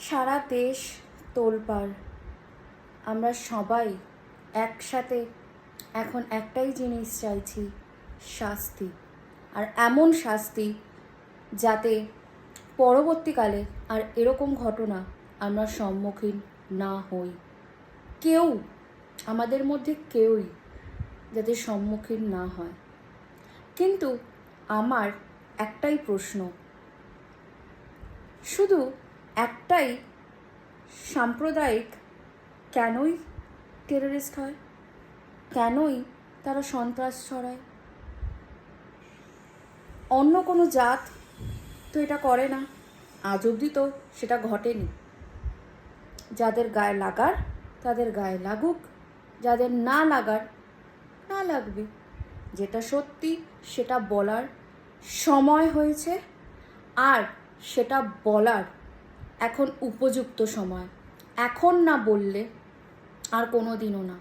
সারা দেশ তোলপাড়। আমরা সবাই একসাথে এখন একটাই জিনিস চাইছি, শাস্তি। আর এমন শাস্তি যাতে পরবর্তীকালে আর এরকম ঘটনা আমরা সম্মুখীন না হই। কেউ আমাদের মধ্যে কেউই যাতে সম্মুখীন না হয়। কিন্তু আমার একটাই প্রশ্ন, শুধু একটাই, সাম্প্রদায়িক কেনই টেররিস্ট হয়? কেনই তারা সন্ত্রাস ছড়ায়? অন্য কোনো জাত তো এটা করে না, আজ অবধি তো সেটা ঘটেনি। যাদের গায়ে লাগার তাদের গায়ে লাগুক, যাদের না লাগার না লাগবে। যেটা সত্যি সেটা বলার সময় হয়েছে, আর সেটা বলার এখন উপযুক্ত সময়। এখন না বললে আর কোনো দিনও না।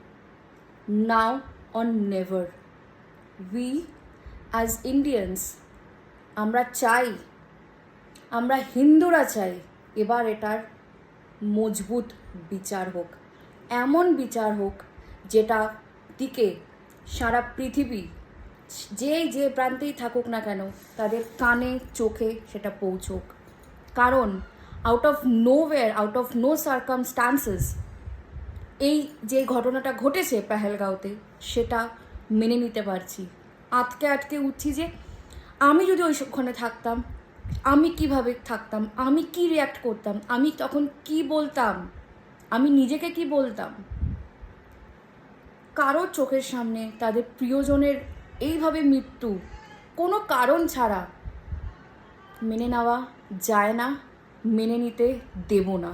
নাও or never. We as Indians আমরা চাই, আমরা হিন্দুরা চাই এবার এটার মজবুত বিচার হোক। এমন বিচার হোক যেটা দিকে সারা পৃথিবী যে প্রান্তেই থাকুক না কেন তাদের কানে চোখে সেটা পৌঁছোক। কারণ out of nowhere, out of no circumstances এই যে ঘটনাটা ঘটেছে পেহেলগাঁওতে সেটা মেনে নিতে পারছি। আটকে আটকে উঠছি যে আমি যদি ওইখানে থাকতাম আমি কিভাবে থাকতাম, আমি কি রিয়াক্ট করতাম, আমি তখন কি বলতাম, আমি নিজেকে কি বলতাম। কারো চোখের সামনে তাদের প্রিয়জনের এইভাবে মৃত্যু কোনো কারণ ছাড়া মেনে নেওয়া যায় না, মেনে নিতে দেব না।